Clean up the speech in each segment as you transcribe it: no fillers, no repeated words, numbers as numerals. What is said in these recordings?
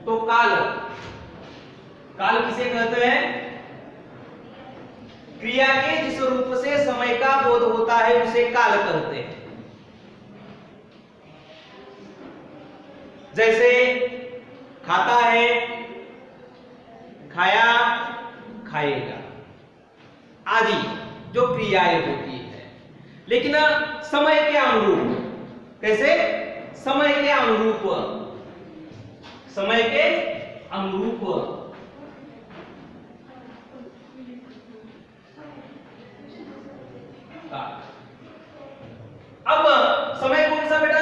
तो काल, काल किसे कहते हैं? क्रिया के जिस रूप से समय का बोध होता है उसे काल कहते हैं। जैसे खाता है, खाया, खाएगा आदि जो क्रियाएं होती है, लेकिन समय के अनुरूप। कैसे? समय के अनुरूप, समय के अनुरूप। अब समय कौन सा बेटा?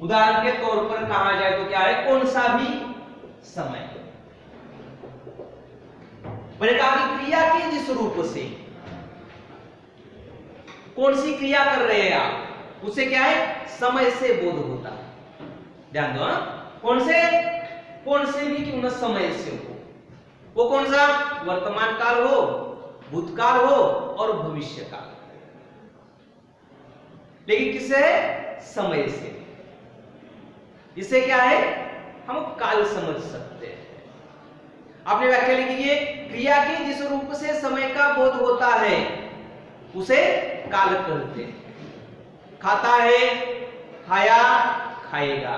उदाहरण के तौर पर कहा जाए तो क्या है? कौन सा भी समय। मैंने कहा कि क्रिया के जिस रूप से कौन सी क्रिया कर रहे हैं आप, उसे क्या है? समय से बोध होता है। ध्यान दो, कौन से भी क्यों न समय से हो, वो कौन सा? वर्तमान काल हो, भूतकाल हो और भविष्य काल, लेकिन किससे? समय से। इसे क्या है? हम काल समझ सकते हैं। आपने व्याख्या लिखी है, क्रिया के जिस रूप से समय का बोध होता है उसे काल कहते हैं। खाता है, खाया, खाएगा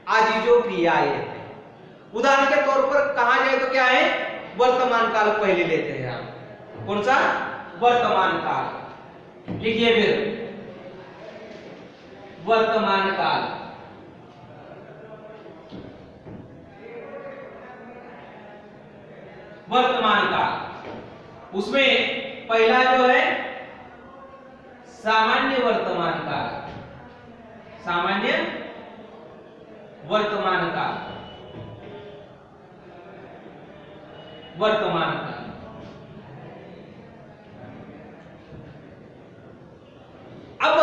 आदि जो क्रियाएं हैं। उदाहरण के तौर पर कहा जाए तो क्या है? वर्तमान काल पहले लेते हैं हम। कौन सा? वर्तमान काल। लिखिए फिर, वर्तमान काल। वर्तमान काल, उसमें पहला जो है सामान्य वर्तमान काल, सामान्य वर्तमान काल, वर्तमान काल। अब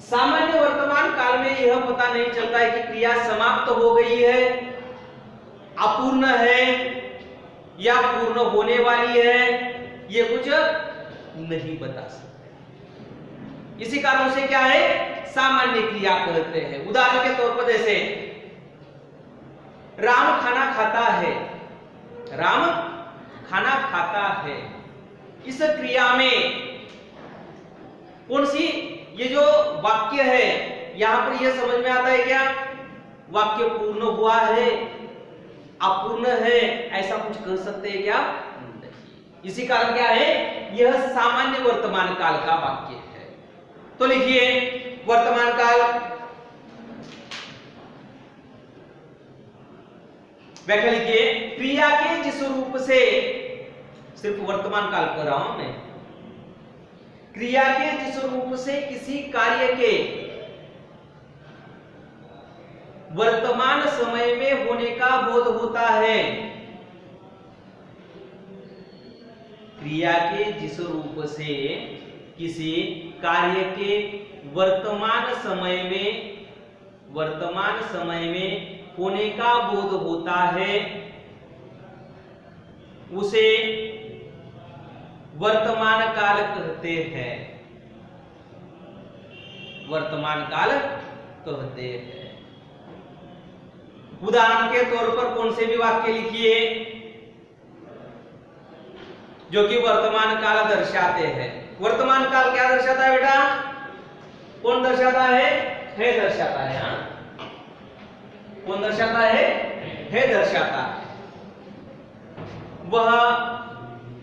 सामान्य वर्तमान काल में यह पता नहीं चलता है कि क्रिया समाप्त हो गई है, अपूर्ण है या पूर्ण होने वाली है, ये कुछ नहीं बता सकते। इसी कारण से क्या है? सामान्य क्रिया कहते हैं। उदाहरण के तौर पर जैसे राम खाना खाता है, राम खाना खाता है, इस क्रिया में कौन सी? ये जो वाक्य है यहां पर यह समझ में आता है क्या? वाक्य पूर्ण हुआ है, अपूर्ण है, ऐसा कुछ कह सकते हैं क्या? नहीं। इसी कारण क्या है? यह सामान्य वर्तमान काल का वाक्य है। तो लिखिए वर्तमान काल। व्याख्या लिखिए, क्रिया के जिस रूप से, सिर्फ वर्तमान काल कर रहा हूं मैं, क्रिया के जिस रूप से किसी कार्य के वर्तमान समय में होने का बोध होता है, क्रिया के जिस रूप से किसी कार्य के वर्तमान समय में होने का बोध होता है उसे वर्तमान काल कहते हैं। वर्तमान काल कहते हैं। उदाहरण के तौर पर कौन से भी वाक्य लिखिए जो कि वर्तमान काल दर्शाते हैं। वर्तमान काल क्या दर्शाता है बेटा? कौन दर्शाता है दर्शाता है। हाँ, कौन दर्शाता है दर्शाता है। वह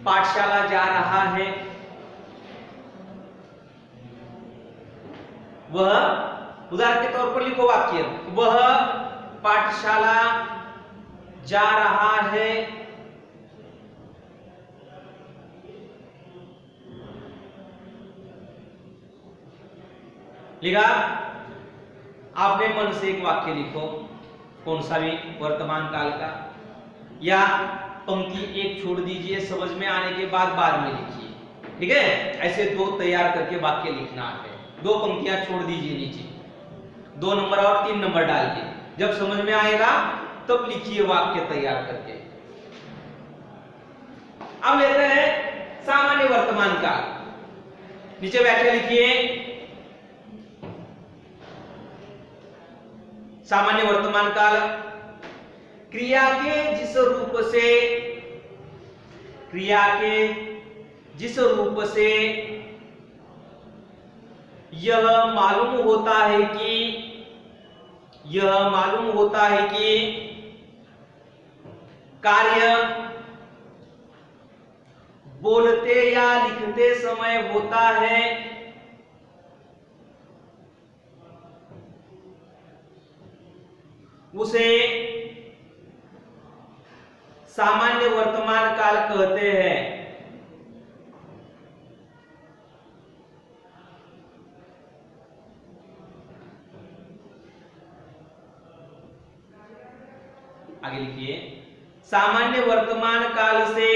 पाठशाला जा रहा है, वह, उदाहरण के तौर पर लिखो वाक्य, वह पाठशाला जा रहा है, लिखा। आपने मन से एक वाक्य लिखो, कौन सा भी वर्तमान काल का, या पंक्ति एक छोड़ दीजिए, समझ में आने के बाद में लिखिए। ठीक है, ऐसे दो तैयार करके वाक्य लिखना है। दो पंक्तियां छोड़ दीजिए नीचे, 2 नंबर और 3 नंबर डाल के, जब समझ में आएगा तब लिखिए वाक्य तैयार करके। अब लेते हैं सामान्य वर्तमान काल। नीचे व्याख्या लिखिए, सामान्य वर्तमान काल क्रिया के जिस रूप से यह मालूम होता है कि कार्य बोलते या लिखते समय होता है, उसे सामान्य वर्तमान काल कहते हैं। आगे लिखिए, सामान्य वर्तमान काल से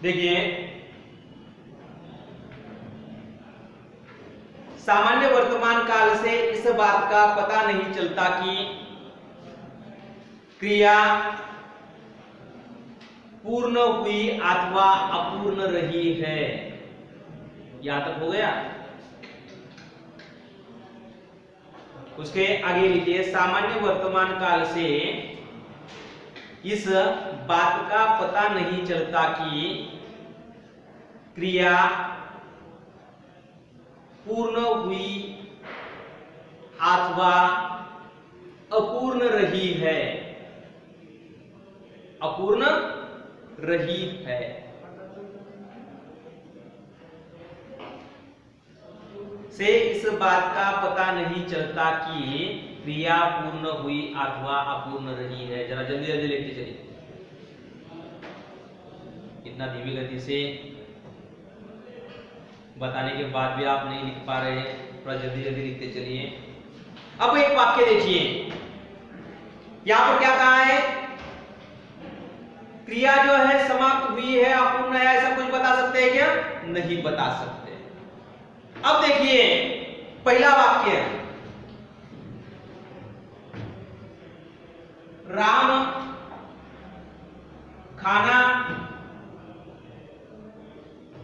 देखिए, सामान्य वर्तमान काल से इस बात का पता नहीं चलता कि क्रिया पूर्ण हुई अथवा अपूर्ण रही है। यहां तक हो गया। उसके आगे लिखिए, सामान्य वर्तमान काल से इस बात का पता नहीं चलता कि क्रिया पूर्ण हुई अथवा अपूर्ण रही है। से इस बात का पता नहीं चलता कि क्रिया पूर्ण हुई अथवा अपूर्ण रही है। जरा जल्दी जल्दी लिखते चलिए, इतना धीमी गति से बताने के बाद भी आप नहीं लिख पा रहे हैं, थोड़ा जल्दी जल्दी लिखते चलिए। अब एक वाक्य देखिए, यहां पर क्या कहा है, क्रिया जो है समाप्त हुई है, अपूर्ण है, ऐसा कुछ बता सकते हैं क्या? नहीं बता सकते। अब देखिए पहला वाक्य, राम खाना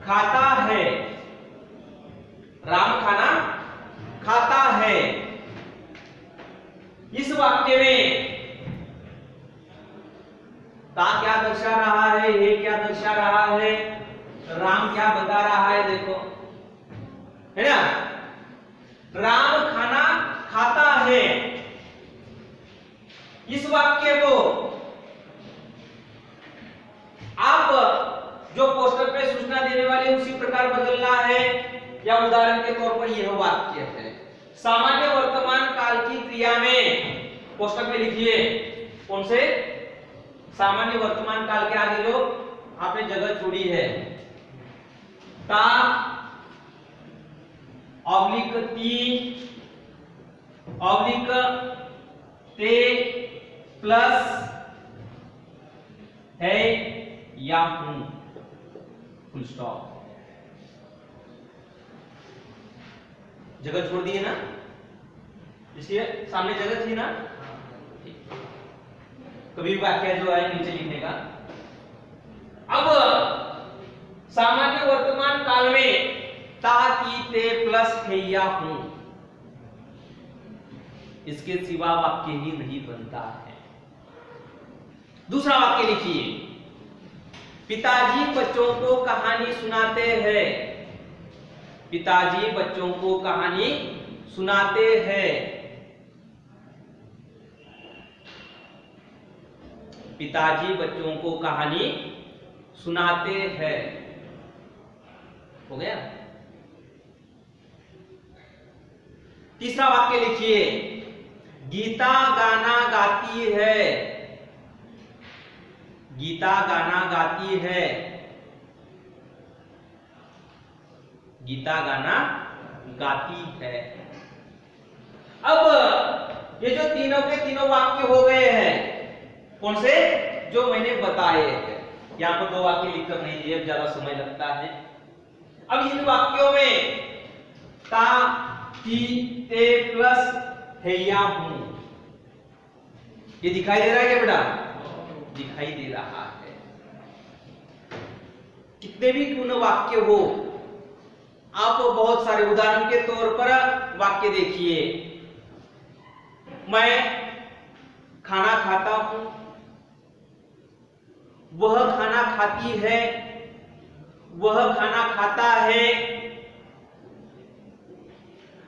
खाता है। राम खाना खाता है। इस वाक्य में ता क्या दर्शा रहा है, ये क्या दर्शा रहा है, राम क्या बता रहा है, देखो, है ना। राम खाना खाता है। इस वाक्य को आप जो पोस्टर पे सूचना देने वाले उसी प्रकार बदलना है, या उदाहरण के तौर पर यह वाक्य है, सामान्य वर्तमान काल की क्रिया में, पोस्टर पे लिखिए कौन से, सामान्य वर्तमान काल के आगे जो आपने जगह छोड़ी है, ता ऑब्लिक ती ऑब्लिक ते प्लस है या हूं, फुल स्टॉप। जगह छोड़ दी है ना, इसके सामने जगह थी ना, कभी वाक्य जो है नीचे लिखने का। अब सामान्य वर्तमान काल में ता ती ते प्लस है या हूं, इसके सिवा वाक्य ही नहीं बनता है। दूसरा वाक्य लिखिए, पिताजी बच्चों को कहानी सुनाते हैं। पिताजी बच्चों को कहानी सुनाते हैं। पिताजी बच्चों को कहानी सुनाते हैं। हो गया। तीसरा वाक्य लिखिए, गीता गाना गाती है। गीता गाना गाती है। गीता गाना गाती है। अब ये जो तीनों के तीनों वाक्य हो गए हैं, कौन से, जो मैंने बताए हैं। यहां पर दो वाक्य लिखकर नहीं दिए, अब ज्यादा समय लगता है। अब इन वाक्यों में ता ती ते प्लस है या हूं, ये दिखाई दे रहा है क्या बेटा? दिखाई दे रहा है। कितने भी क्यों न वाक्य हो, आप बहुत सारे उदाहरण के तौर पर वाक्य देखिए, मैं खाना खाता हूं, वह खाना खाती है, वह खाना खाता है,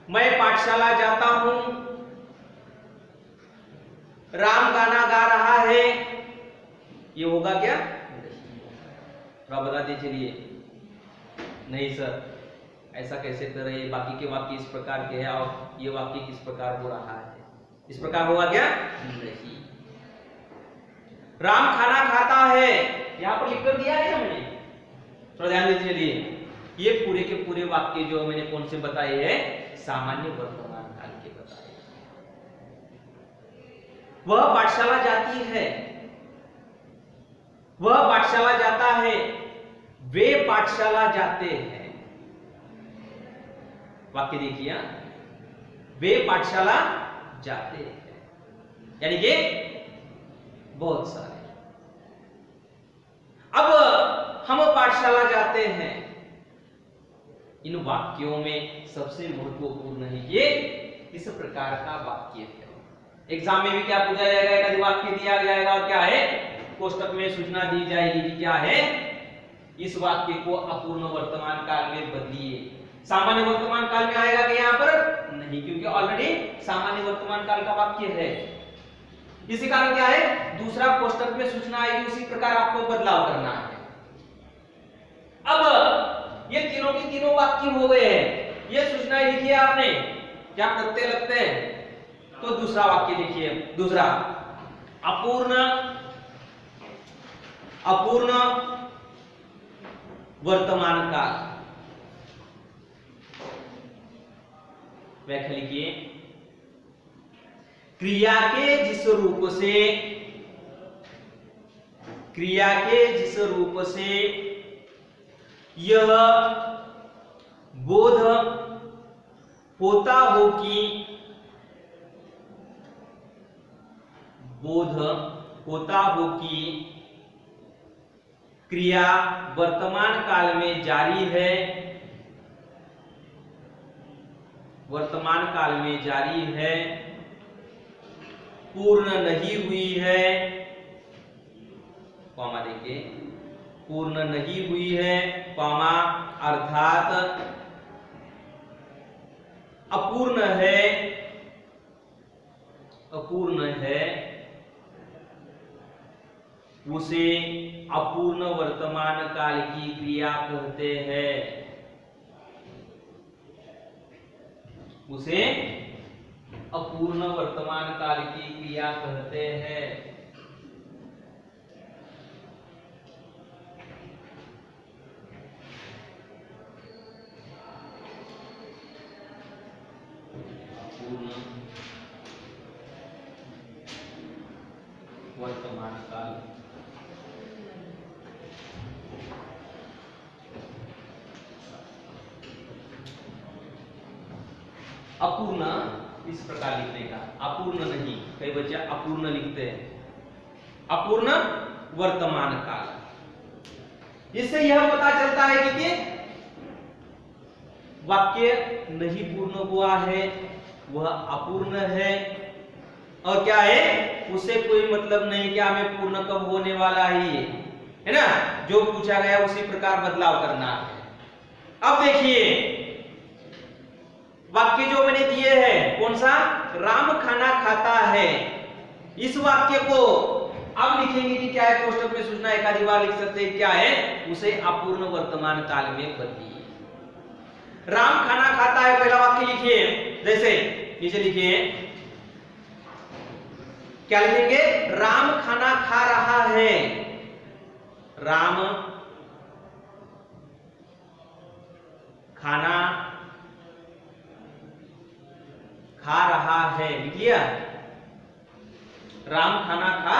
मैं पाठशाला जाता हूं, राम गाना गा रहा है। ये होगा क्या? थोड़ा बता दीजिए। चलिए, नहीं सर ऐसा कैसे कर रहे हैं, बाकी के वाक्य इस प्रकार के हैं और ये वाक्य किस प्रकार हो रहा है, इस प्रकार होगा क्या? नहीं। राम खाना खाता है, यहां पर लिख कर दिया है ना मैंने, थोड़ा ध्यान दीजिए। चलिए, ये पूरे के पूरे वाक्य जो मैंने कौन से बताए हैं? सामान्य वर्तमान काल के बताए। वह पाठशाला जाती है, वह पाठशाला जाता है, वे पाठशाला जाते हैं। वाक्य देखिए, वे पाठशाला जाते हैं, यानी कि बहुत सारे। अब हम पाठशाला जाते हैं, इन वाक्यों में सबसे महत्वपूर्ण है ये किस प्रकार का वाक्य है। एग्जाम में भी क्या पूछा जाएगा? एक वाक्य दिया जाएगा और क्या है, कोष्टक में सूचना दी जाएगी कि क्या है, इस वाक्य को अपूर्ण वर्तमान काल में बदलिए। सामान्य वर्तमान काल में आएगा कि यहाँ पर नहीं, क्योंकि ऑलरेडी सामान्य वर्तमान काल का वाक्य है। इसी कारण क्या है, दूसरा कोष्टक में सूचना आएगी, उसी प्रकार आपको बदलाव करना है। अब ये तीनों के तीनों वाक्य हो गए हैं, ये सूचनाएं लिखी है आपने, क्या प्रत्यय लगते हैं? तो दूसरा वाक्य लिखिए, दूसरा अपूर्ण वर्तमान काल। व्याख्या लिखिए, क्रिया के जिस रूप से यह बोध होता हो कि क्रिया वर्तमान काल में जारी है, वर्तमान काल में जारी है, पूर्ण नहीं हुई है, कॉमा देखिए, पूर्ण नहीं हुई है, कॉमा अर्थात अपूर्ण है, उसे अपूर्ण वर्तमान काल की क्रिया कहते हैं, उसे अपूर्ण वर्तमान काल की क्रिया कहते हैं। अपूर्ण वर्तमान काल अपूर्ण इस प्रकार लिखने का, अपूर्ण नहीं, कई बच्चे अपूर्ण लिखते हैं, अपूर्ण वर्तमान काल। इससे यह पता चलता है कि वाक्य नहीं पूर्ण हुआ है, वह अपूर्ण है, और क्या है, उसे कोई मतलब नहीं कि हमें पूर्ण कब होने वाला है ना, जो पूछा गया उसी प्रकार बदलाव करना है। अब देखिए वाक्य जो मैंने दिए हैं, कौन सा, राम खाना खाता है, इस वाक्य को अब लिखेंगे कि क्या है, कोष्टक में सूचना एक आधी बार लिख सकते हैं, क्या है, उसे अपूर्ण वर्तमान काल में बदलिए। राम खाना खाता है, पहला वाक्य लिखिए, जैसे नीचे लिखिए, क्या लिखेंगे, राम खाना खा रहा है, राम खाना खा रहा है, लिख लिया, राम खाना खा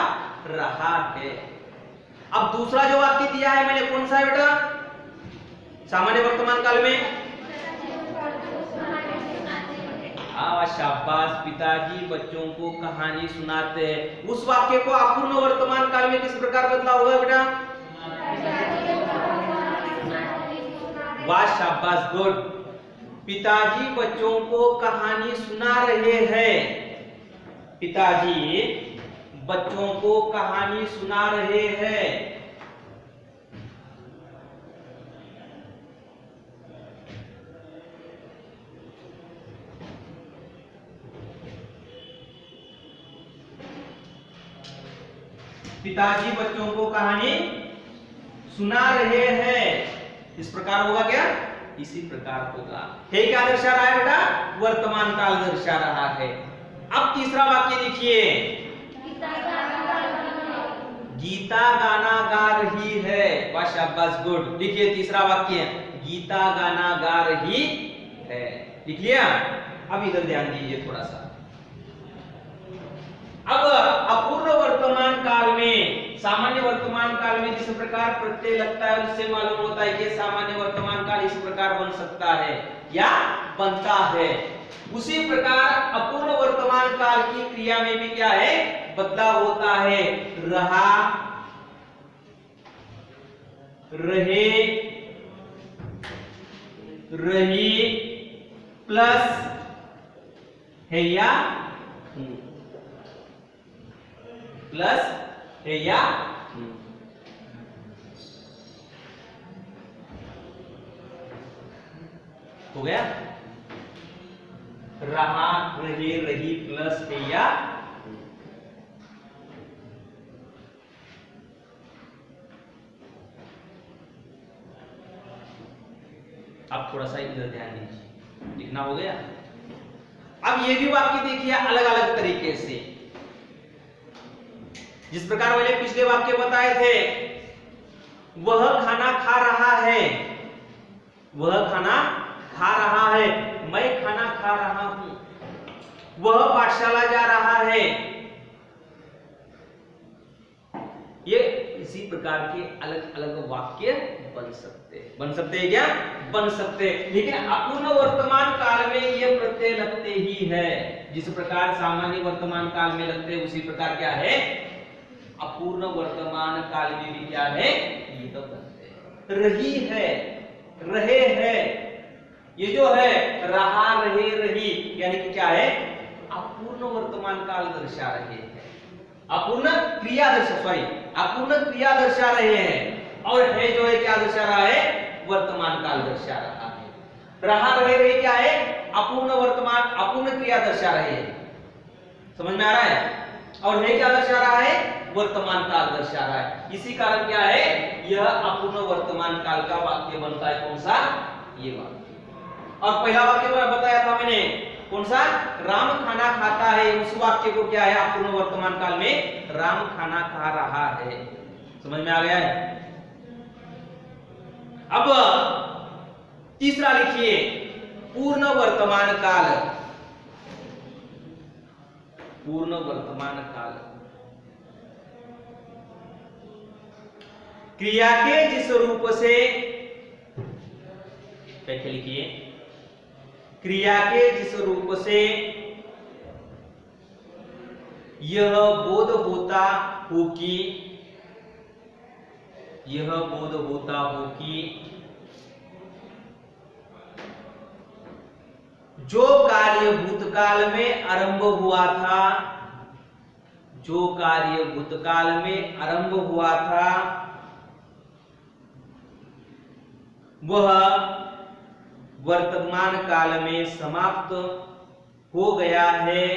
रहा है। अब दूसरा जो वाक्य दिया है मैंने, कौन सा है बेटा, सामान्य वर्तमान काल में, शाबाश, पिताजी बच्चों को कहानी सुनाते हैं। उस वाक्य को अपूर्ण वर्तमान काल में किस प्रकार बदला हुआ है बेटा? वाह शाबाश, गुड। पिताजी बच्चों को कहानी सुना रहे हैं। पिताजी बच्चों को कहानी सुना रहे हैं। पिताजी बच्चों को कहानी सुना रहे हैं। इस प्रकार होगा क्या? इसी प्रकार होगा। है क्या दर्शा रहा है बेटा? वर्तमान काल दर्शा रहा है। अब तीसरा वाक्य लिखिए। गीता गाना गा रही है। वाह शाबाश, गुड। लिखिए तीसरा वाक्य, गीता गाना गा रही है। लिख लिया? अब इधर ध्यान दीजिए थोड़ा सा। अब अपूर्ण वर्तमान काल में, सामान्य वर्तमान काल में जिस प्रकार प्रत्यय लगता है उससे मालूम होता है कि सामान्य वर्तमान काल इस प्रकार बन सकता है या बनता है। उसी प्रकार अपूर्ण वर्तमान काल की क्रिया में भी क्या है? बदलाव होता है। रहा, रहे, रही प्लस है या प्लस है या हो गया? रहा, रहे, रही प्लस है या। अब थोड़ा सा इधर ध्यान दीजिए। लिखना हो गया? अब ये भी वाक्य देखिए अलग अलग तरीके से। जिस प्रकार मैंने पिछले वाक्य बताए थे, वह खाना खा रहा है, वह खाना खा रहा है, मैं खाना खा रहा हूं, वह पाठशाला जा रहा है। ये इसी प्रकार के अलग अलग वाक्य बन सकते हैं। बन सकते हैं क्या? बन सकते हैं। लेकिन अपूर्ण वर्तमान काल में ये प्रत्यय लगते ही है। जिस प्रकार सामान्य वर्तमान काल में लगते हैं उसी प्रकार क्या है? अपूर्ण वर्तमान काल में भी क्या है? ये तो बनते हैं। रही है, रहे है, ये जो है रहा, रहे, रही, यानी कि क्या है? अपूर्ण वर्तमान काल दर्शा रहे हैं। अपूर्ण क्रिया दर्शा, सॉरी, अपूर्ण क्रिया दर्शा रहे हैं। और है जो है क्या दर्शा रहा है? वर्तमान काल दर्शा रहा है। रहा, रहे, रही क्या है? अपूर्ण वर्तमान, अपूर्ण क्रिया दर्शा रहे हैं। समझ में आ रहा है? और है क्या दर्शा रहा है? वर्तमान काल दर्शा रहा है। इसी कारण क्या है? यह अपूर्ण वर्तमान काल का वाक्य बनता है। कौन सा? ये वाक्य। और पहला वाक्य बताया था मैंने, कौन सा? राम खाना खाता है। उस वाक्य को क्या है? अपूर्ण वर्तमान काल में राम खाना खा रहा है। समझ में आ गया है? अब तीसरा लिखिए, पूर्ण वर्तमान काल। पूर्ण वर्तमान काल क्रिया के जिस रूप से, कैसे लिखिए? क्रिया के जिस रूप से यह बोध होता हो कि, यह बोध होता हो कि जो कार्य भूतकाल में आरंभ हुआ था, जो कार्य भूतकाल में आरंभ हुआ था वह वर्तमान काल में समाप्त हो गया है।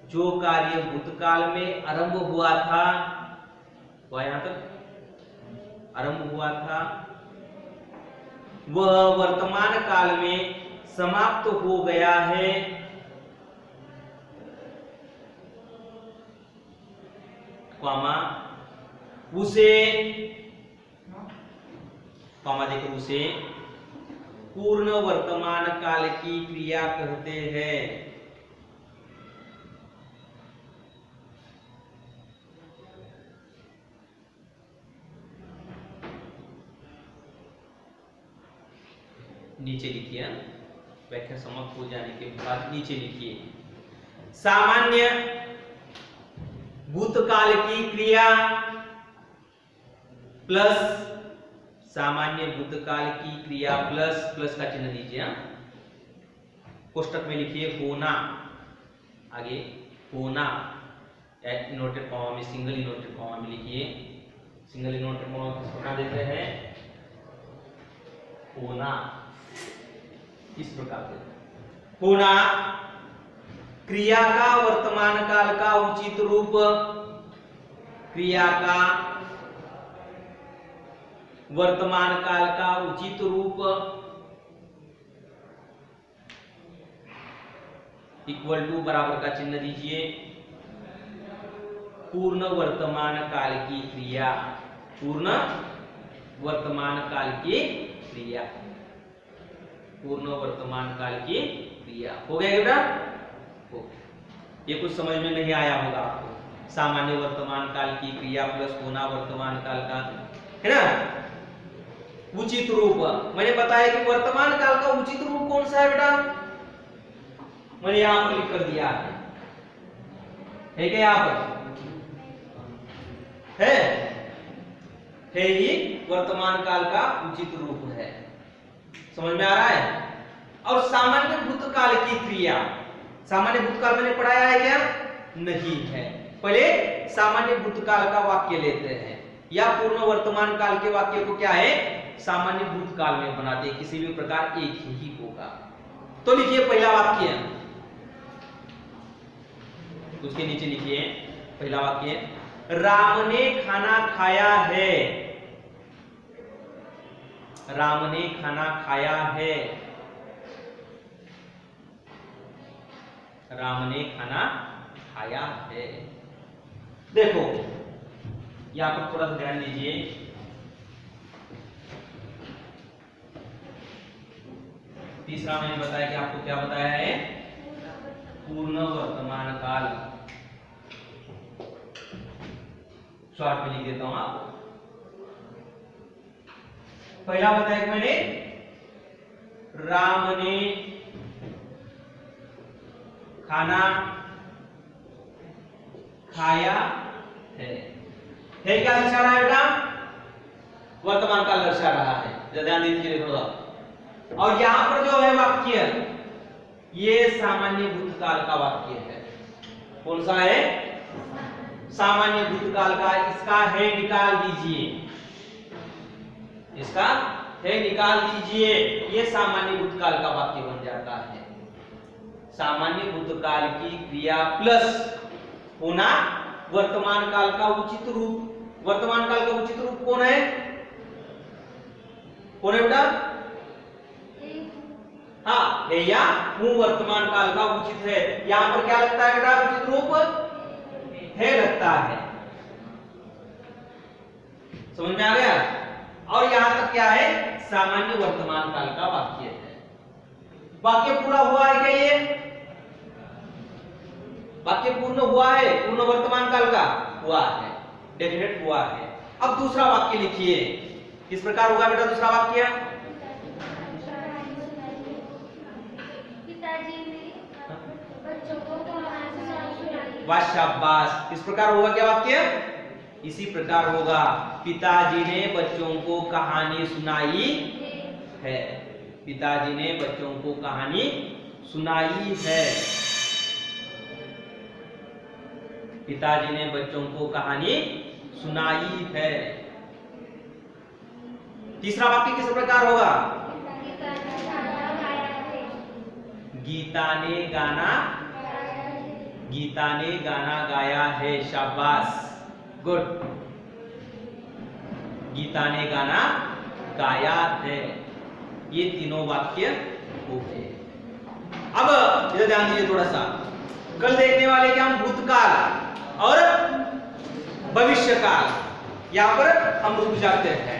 जो कार्य भूतकाल में आरंभ हुआ था, वह यहां तक आरंभ हुआ था, वह वर्तमान काल में समाप्त हो गया है। कॉमा उसे, कॉमा देखो, उसे पूर्ण वर्तमान काल की क्रिया कहते हैं। नीचे लिखिए, व्याख्या समाप्त हो जाने के बाद नीचे लिखिए सामान्य भूतकाल की क्रिया प्लस सामान्य भूतकाल की क्रिया प्लस प्लस का चिन्ह दीजिए, कोष्टक में लिखिए होना, आगे होना इन्वर्टेड कॉमा में, सिंगल इन्वर्टेड कॉमा में लिखिए, सिंगल इन्वर्टेड कॉमा किस प्रकार देते हैं, होना इस प्रकार देते होना क्रिया का वर्तमान काल का उचित रूप, क्रिया का वर्तमान काल का उचित रूप इक्वल टू बराबर का चिन्ह दीजिए पूर्ण वर्तमान काल की क्रिया, पूर्ण वर्तमान काल की क्रिया, पूर्ण वर्तमान काल की क्रिया। हो गया बेटा? हो। ये कुछ समझ में नहीं आया होगा आपको, सामान्य वर्तमान काल की क्रिया प्लस होना वर्तमान काल का, है ना, उचित रूप। मैंने बताया कि वर्तमान काल का उचित रूप कौन सा है बेटा, मैंने यहां पर लिख कर दिया है क्या, यहां पर है ही वर्तमान काल का उचित रूप है, समझ में आ रहा है। और सामान्य भूतकाल की क्रिया, सामान्य भूतकाल मैंने पढ़ाया है क्या, नहीं है। पहले सामान्य भूतकाल का वाक्य लेते हैं या पूर्ण वर्तमान काल के वाक्य को क्या है, सामान्य भूतकाल में बनाते हैं, किसी भी प्रकार एक ही होगा। तो लिखिए पहला वाक्य, उसके नीचे लिखिए पहला वाक्य, राम ने खाना खाया है, राम ने खाना खाया है, राम ने खाना खाया है। देखो यहां पर थोड़ा सा ध्यान दीजिए, तीसरा मैंने बताया कि आपको क्या बताया है, पूर्ण वर्तमान काल, शॉर्ट में लिख देता हूं आपको। पहला बताया कि मैंने राम ने खाना खाया है क्या दर्शा रहा है बेटा, वर्तमान काल दर्शा रहा है, ध्यान दीजिए थोड़ा। और यहां पर जो है वाक्य, ये सामान्य भूतकाल का वाक्य है। कौन सा है, सामान्य भूतकाल का। इसका है निकाल दीजिए, इसका है निकाल दीजिए, ये सामान्य भूतकाल का वाक्य बन जाता है। सामान्य भूतकाल की क्रिया प्लस होना वर्तमान काल का उचित रूप। वर्तमान काल का उचित रूप कौन है, कौन है बेटा, हाँ है या हूं वर्तमान काल का उचित है। यहां पर क्या लगता है बेटा, उचित रूप है लगता है, समझ में आ गया। और यहां तक क्या है, सामान्य वर्तमान काल का वाक्य है। वाक्य पूरा हुआ है क्या, ये वाक्य पूर्ण हुआ है, पूर्ण वर्तमान काल का हुआ है, डेफिनेट हुआ है। अब दूसरा वाक्य लिखिए, किस प्रकार होगा बेटा दूसरा वाक्य, वाह शाबाश, इस प्रकार होगा क्या वाक्य, इसी प्रकार होगा, पिताजी ने बच्चों को कहानी सुनाई है, पिताजी ने बच्चों को कहानी सुनाई है, पिताजी ने बच्चों को कहानी सुनाई है। तीसरा वाक्य किस प्रकार होगा, गीता ने गाना गाया है, शाबाश, गुड, गीता ने गाना गाया है। ये तीनों वाक्य हो गए। अब इधर ध्यान दीजिए थोड़ा सा, कल देखने वाले क्या हम भूतकाल और भविष्यकाल, यहां पर हम रुक जाते हैं।